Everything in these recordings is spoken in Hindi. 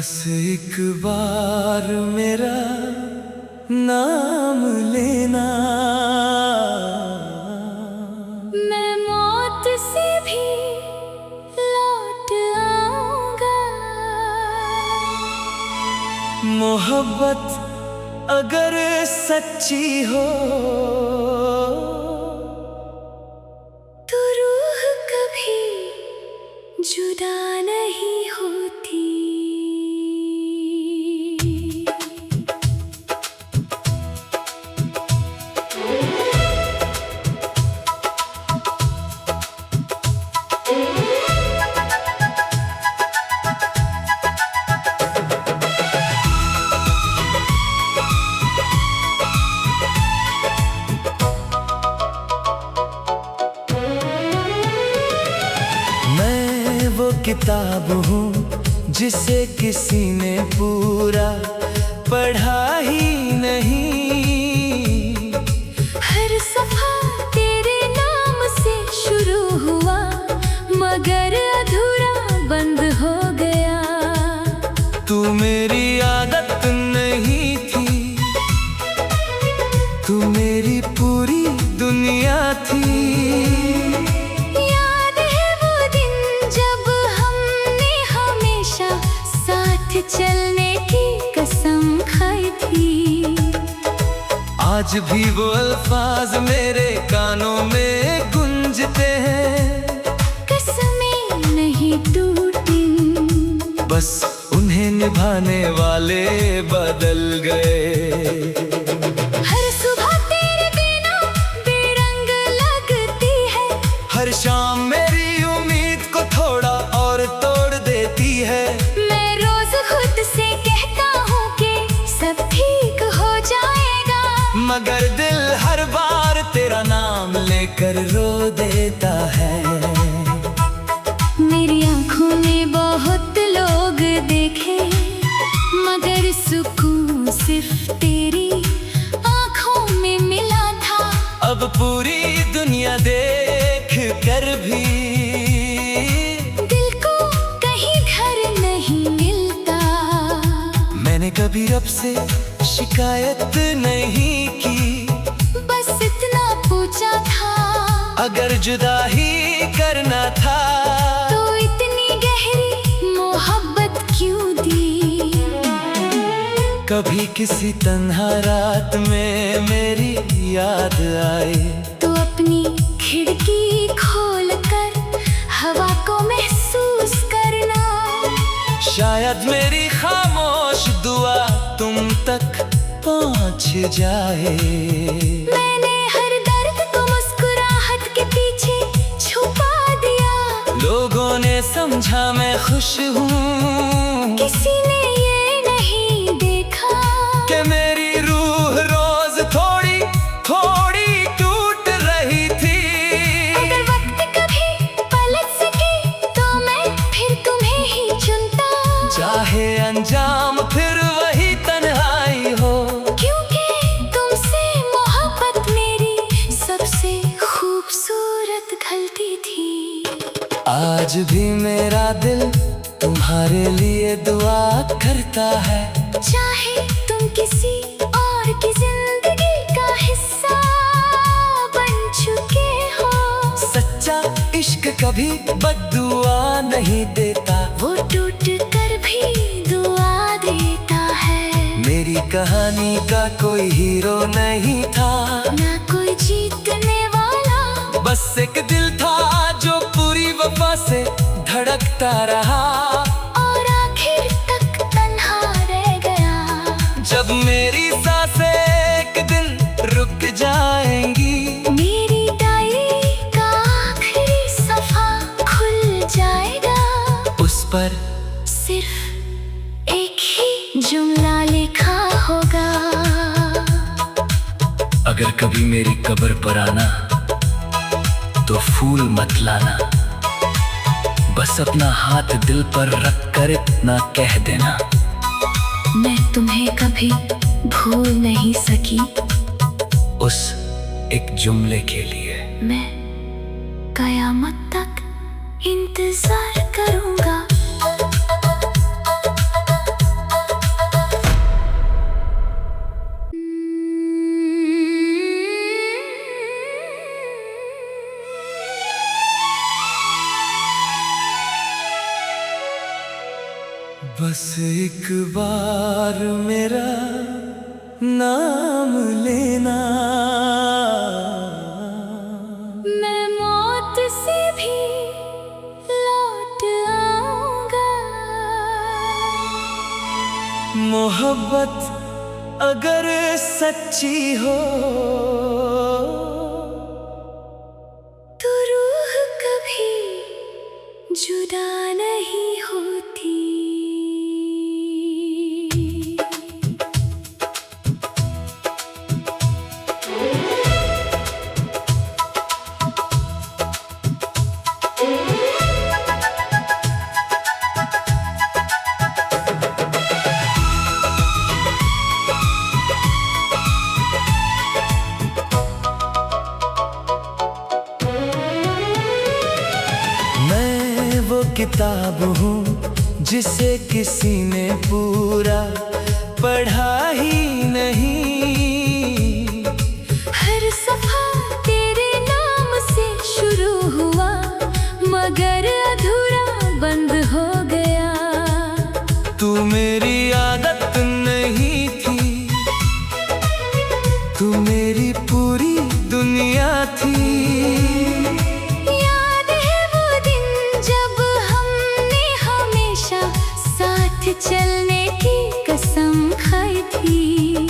बस एक बार मेरा नाम लेना, मैं मौत से भी लौट आऊंगा। मोहब्बत अगर सच्ची हो तो रूह कभी जुदा नहीं होती। वो किताब हूँ जिसे किसी ने पूरा पढ़ा ही नहीं। हर सफा तेरे नाम से शुरू हुआ मगर अधूरा बंद हो गया। तू मेरी आदत नहीं थी, तू मेरी पूरी दुनिया थी। चलने की कसम खाई थी। आज भी वो अल्फाज मेरे कानों में गूंजते हैं। कसमें नहीं टूटी, बस उन्हें निभाने वाले बदल गए। हर सुबह तेरे बिना बेरंग लगती है। हर शाम मेरी उम्मीद को थोड़ा और तोड़ देती है। मगर दिल हर बार तेरा नाम लेकर रो देता है। मेरी आँखों ने बहुत लोग देखे मगर सुकून सिर्फ तेरी आँखों में मिला था। अब पूरी दुनिया देख कर भी दिल को कहीं घर नहीं मिलता। मैंने कभी रब से शिकायत नहीं की, बस इतना पूछा था अगर जुदा ही करना था तो इतनी गहरी मोहब्बत क्यों दी। कभी किसी तन्हा रात में मेरी याद आए तो अपनी खिड़की खोलकर हवा को महसूस करना। शायद मेरी खामोश दुआ तुम तक पहुंच जाए। मैंने हर दर्द को मुस्कुराहट के पीछे छुपा दिया। लोगों ने समझा मैं खुश हूँ, किसी ने ये नहीं देखा कि मेरी रूह रोज थोड़ी थोड़ी टूट रही थी। अगर वक्त कभी पलट सके तो मैं फिर तुम्हें ही चुनता। चाहे अंजाम फिर वही तन्हाई हो, क्योंकि तुमसे मोहब्बत मेरी सबसे खूबसूरत गलती थी। आज भी मेरा दिल तुम्हारे लिए दुआ करता है। चाहे तुम किसी और की जिंदगी का हिस्सा बन चुके हो। सच्चा इश्क कभी बद्दुआ नहीं देता, वो टूट कर भी दुआ देता है। मेरी कहानी का कोई हीरो नहीं था, ना कोई जीतने वाला, बस एक दिल था जो पूरी वफा से धड़कता रहा और आखिर तक तन्हा रह गया। जब मेरी सांसें एक दिन रुक जाएंगी, मेरी डायरी का आखिरी सफा खुल जाएगा। उस पर सिर्फ एक ही जुमला लिखा होगा। अगर कभी मेरी कब्र पर आना तो फूल मत लाना, बस अपना हाथ दिल पर रख कर इतना कह देना, मैं तुम्हें कभी भूल नहीं सकी। उस एक जुमले के लिए मैं कयामत तक इंतजार करूंगा। बस एक बार मेरा नाम लेना, मैं मौत से भी लौट आऊंगा। मोहब्बत अगर सच्ची हो तो रूह कभी जुदा नहीं होती। वो किताब हूँ जिसे किसी ने पूरा पढ़ा ही नहीं। हर सफा तेरे नाम से शुरू हुआ मगर अधूरा बंद हो गया। तू मेरी आदत नहीं थी, तू मेरी पूरी दुनिया थी। चलने की कसम खाई थी।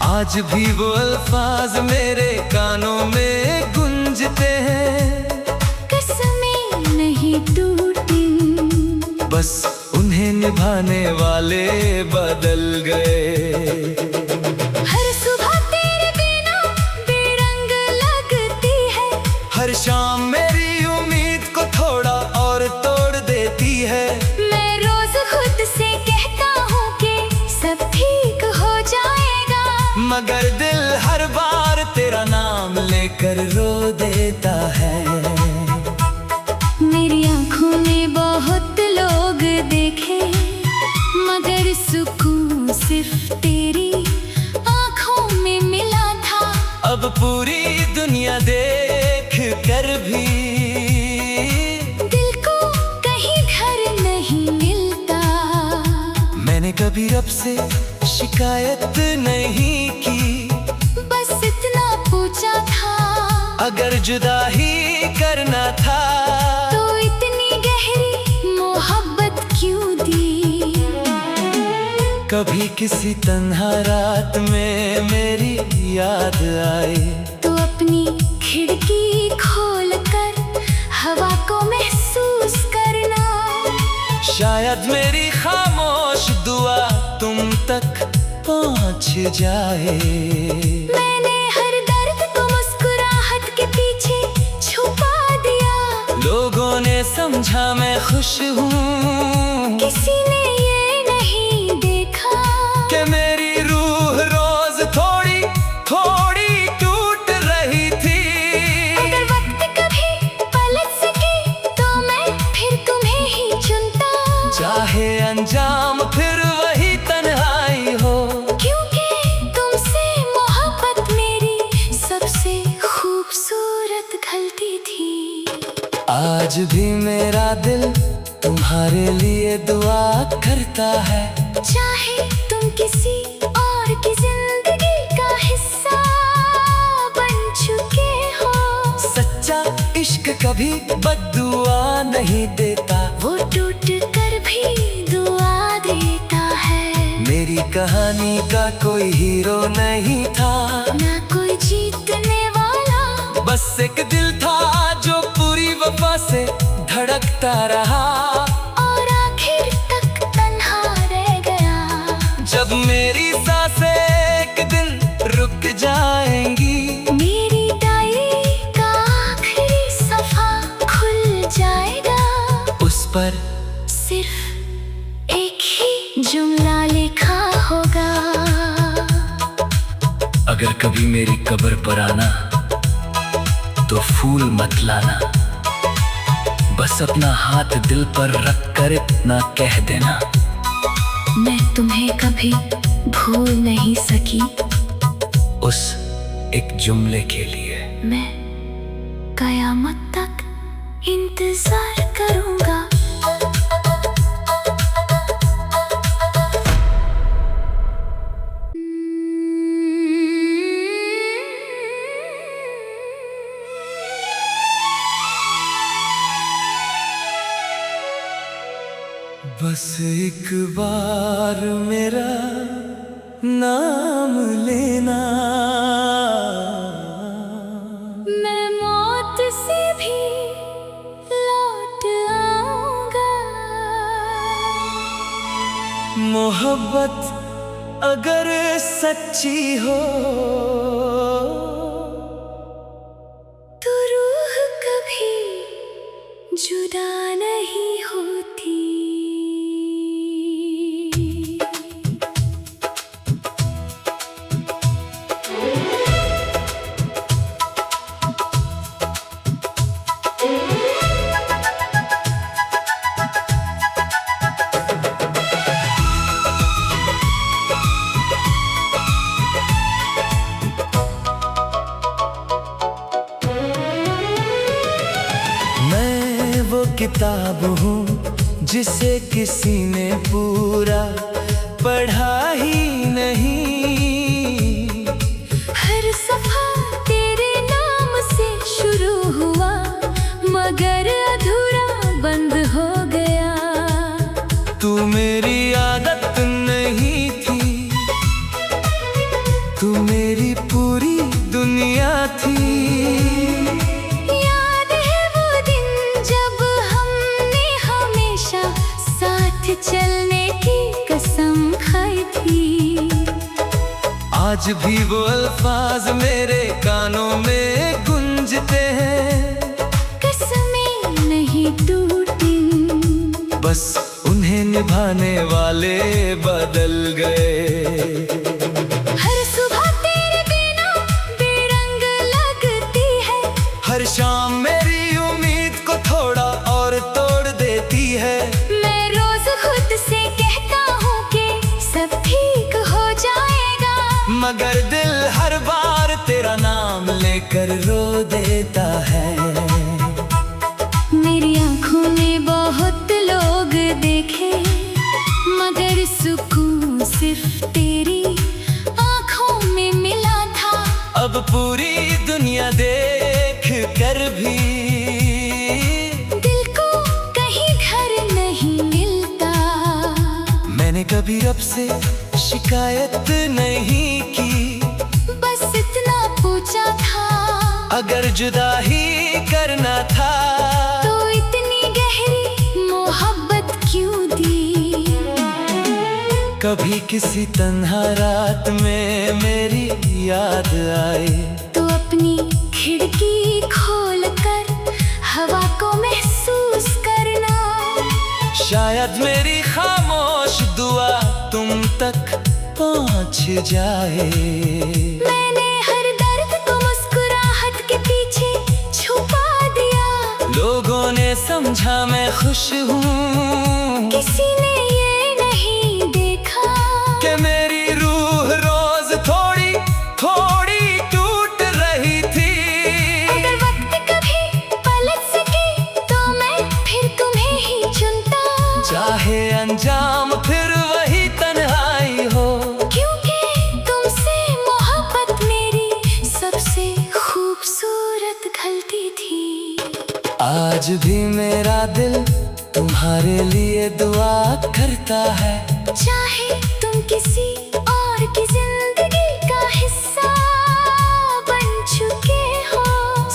आज भी वो अल्फाज मेरे कानों में गूंजते हैं। कसमें नहीं टूटी, बस उन्हें निभाने वाले बदल गए। हर सुबह तेरे बिना बेरंग लगती है। हर शाम मेरी उम्मीद को थोड़ा और तोड़ देती है। मगर दिल हर बार तेरा नाम लेकर रो देता है। मेरी आँखों ने बहुत लोग देखे मगर सुकून सिर्फ तेरी आँखों में मिला था। अब पूरी दुनिया देख कर भी दिल को कहीं घर नहीं मिलता। मैंने कभी रब से शिकायत नहीं की, बस इतना पूछा था अगर जुदा ही करना था तो इतनी गहरी मोहब्बत क्यों दी। कभी किसी तन्हा रात में मेरी याद आए तो अपनी खिड़की खोल कर हवा को महसूस करना। शायद मेरी खामोश दुआ तुम तक पहुंच जाए। मैंने हर दर्द को मुस्कुराहट के पीछे छुपा दिया। लोगों ने समझा मैं खुश हूँ, किसी ने ये नहीं देखा कि मेरी रूह रोज थोड़ी थोड़ी टूट रही थी। अगर वक्त कभी पलट सके तो मैं फिर तुम्हें ही चुनता। चाहे अंजाम फिर वही तन्हाई हो, क्योंकि तुमसे मोहब्बत मेरी सबसे खूबसूरत गलती थी। आज भी मेरा दिल तुम्हारे लिए दुआ करता है। चाहे तुम किसी और की जिंदगी का हिस्सा बन चुके हो। सच्चा इश्क कभी बद्दुआ नहीं देता, वो टूट कर भी दुआ देता है। मेरी कहानी का कोई हीरो नहीं था, ना कोई जीतने वाला, बस एक दिल था जो पूरी वफा से धड़कता रहा और आखिर तक तन्हा रह गया। जब मेरी सांसें एक दिन रुक जाएंगी, मेरी डायरी का आखिरी सफा खुल जाएगा। उस पर सिर्फ एक ही जुमला लिखा होगा। अगर कभी मेरी कब्र पर आना तो फूल मत लाना, बस अपना हाथ दिल पर रख कर इतना कह देना, मैं तुम्हें कभी भूल नहीं सकी। उस एक जुमले के लिए मैं कयामत तक इंतजार करूंगा। बस एक बार मेरा नाम लेना, मैं मौत से भी लौट आऊंगा। मोहब्बत अगर सच्ची हो तो रूह कभी जुदा नहीं होती। वो किताब हूँ जिसे किसी ने पूरा पढ़ा ही नहीं। हर सफा तेरे नाम से शुरू हुआ मगर अधूरा बंद हो गया। तू मेरी आदत नहीं थी, तू मेरी पूरी दुनिया थी। चलने की कसम खाई थी। आज भी वो अल्फाज मेरे कानों में गूंजते हैं। कसमें नहीं टूटी, बस उन्हें निभाने वाले बदल गए। हर सुबह तेरे बिना बेरंग लगती है। हर शाम मेरी उम्मीद को थोड़ा और तोड़ देती है। खुद से कहता हूँ कि सब ठीक हो जाएगा, मगर दिल हर बार तेरा नाम लेकर रो देता है। मेरी आँखों ने बहुत लोग देखे मगर सुकून सिर्फ तेरी आँखों में मिला था। अब पूरी दुनिया देख कर भी दिल को कहीं घर नहीं मिलता। मैंने कभी रब से शिकायत नहीं की, बस इतना पूछा था अगर जुदा ही करना था तो इतनी गहरी मोहब्बत क्यों दी। कभी किसी तन्हा रात में मेरी याद आए तो अपनी खिड़की खोल कर हवा को महसूस करना। शायद मेरी खामोश दुआ तुम तक पहुंच जाए। मैंने हर दर्द को मुस्कुराहट के पीछे छुपा दिया। लोगों ने समझा मैं खुश हूँ, किसी ने ये नहीं देखा कि मेरी रूह रोज थोड़ी थोड़ी टूट रही थी। अगर वक्त कभी पलट सके तो मैं फिर तुम्हें ही चुनता। चाहे अंजाम फिर वही तन्हाई हो, क्योंकि तुमसे मोहब्बत मेरी सबसे खूबसूरत गलती थी। आज भी मेरा दिल तुम्हारे लिए दुआ करता है। चाहे तुम किसी और की जिंदगी का हिस्सा बन चुके हो।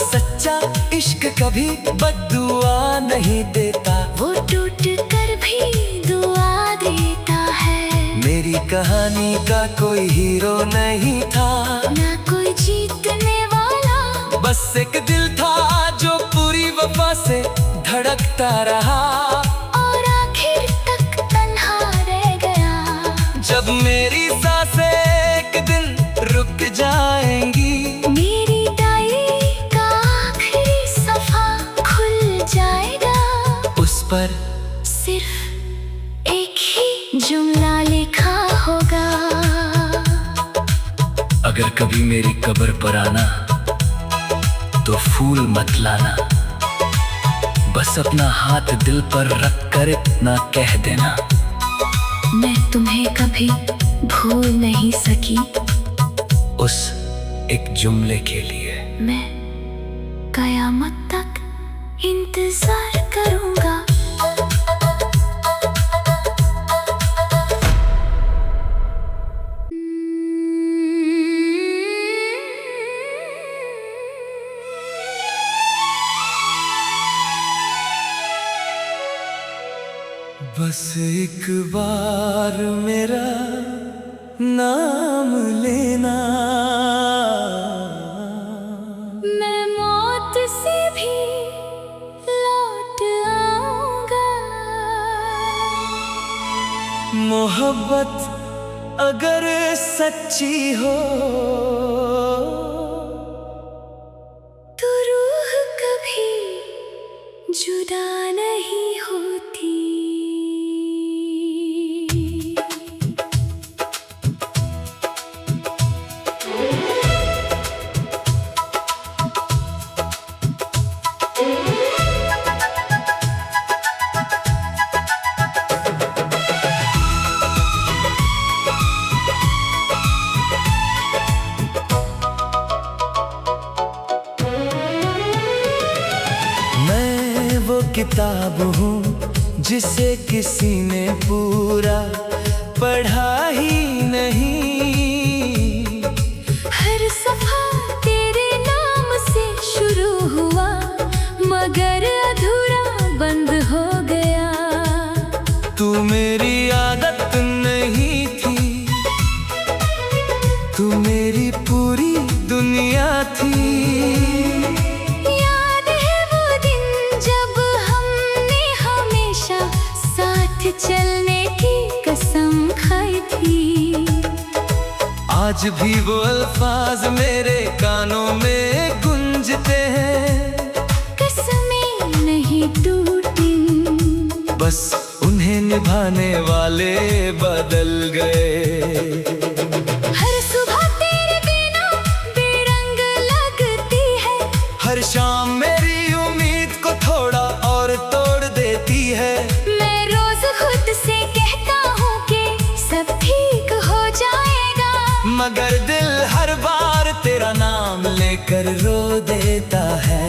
सच्चा इश्क कभी बद्दुआ नहीं देता, वो टूट कर भी दुआ देता है। मेरी कहानी का कोई हीरो नहीं था, ना कोई जीतने वाला, बस एक दिल था जो पूरी वफा से धड़कता रहा और आखिर तक तन्हा रह गया। जब मेरी सांसें एक दिन रुक जाएंगी, मेरी डायरी का आखिरी सफा खुल जाएगा। उस पर सिर्फ एक ही जुमला लिखा होगा। अगर कभी मेरी कब्र पर आना तो फूल मत लाना, बस अपना हाथ दिल पर रख कर इतना कह देना, मैं तुम्हें कभी भूल नहीं सकी। उस एक जुमले के लिए मैं कयामत तक इंतजार करूंगा। बस एक बार मेरा नाम लेना, मैं मौत से भी लौट आऊंगा। मोहब्बत अगर सच्ची हो तो रूह कभी जुदा नहीं होती। मैं वो किताब हूँ जिसे किसी ने पूरा पढ़ा ही नहीं। हर सफा तेरे नाम से शुरू हुआ मगर अधूरा बंद हो गया। तू मेरी आदत नहीं थी, तू मेरी पूरी दुनिया थी। याद है वो दिन जब हमने हमेशा साथ चलने की कसम खाई थी। आज भी वो अल्फाज मेरे कानों में गूंजते हैं, कसमें नहीं टूटी। बस उन्हें निभाने वाले बदल गए। हर सुबह तेरे बिना बेरंग लगती है, हर शाम मेरी उम्मीद को थोड़ा और तोड़ देती है। मैं रोज खुद से कहता हूँ कि सब ठीक हो जाएगा, मगर दिल हर बार तेरा नाम लेकर रो देता है।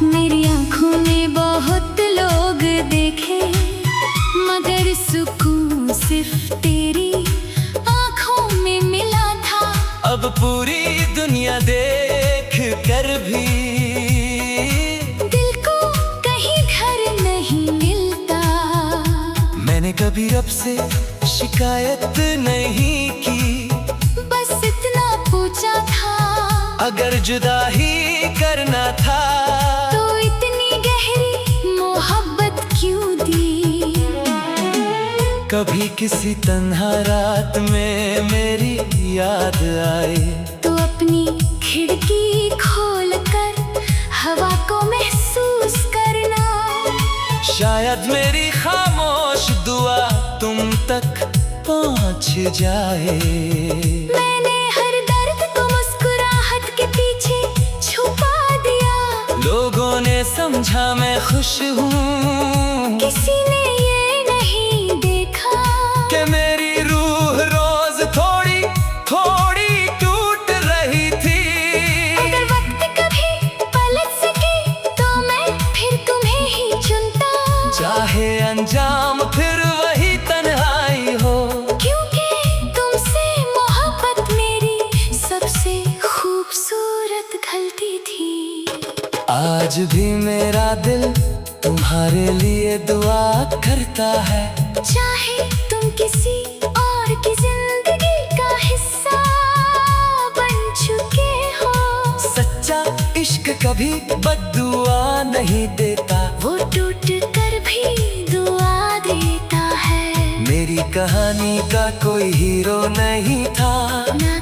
मेरी आँखों ने बहुत लोग देखे मगर सुकून सिर्फ तेरी आँखों में मिला था। अब पूरी दुनिया देख कर भी दिल को कहीं घर नहीं मिलता। मैंने कभी रब से शिकायत नहीं की, बस इतना पूछा था अगर जुदा ही करना था तो इतनी गहरी मोहब्बत क्यों दी। कभी किसी तन्हा रात में मेरी याद आए तो अपनी खिड़की खोल कर हवा को महसूस करना। शायद मेरी खामोश दुआ तुम तक पहुंच जाए। मैंने हर दर्द को मुस्कुराहट के पीछे छुपा दिया। लोगों ने समझा मैं खुश हूँ, किसी ने ये नहीं देखा कि मेरी रूह रोज थोड़ी थोड़ी टूट रही थी। अगर वक्त कभी पलट सके तो मैं फिर तुम्हें ही चुनता। चाहे अंजाम फिर वही तन्हाई हो, क्योंकि तुमसे मोहब्बत मेरी सबसे खूबसूरत गलती थी। आज भी मेरा दिल तुम्हारे लिए दुआ करता है। चाहे तुम किसी और की जिंदगी का हिस्सा बन चुके हो, सच्चा इश्क कभी बद्दुआ नहीं देता, वो टूट कर भी दुआ देता है। मेरी कहानी का कोई हीरो नहीं था, ना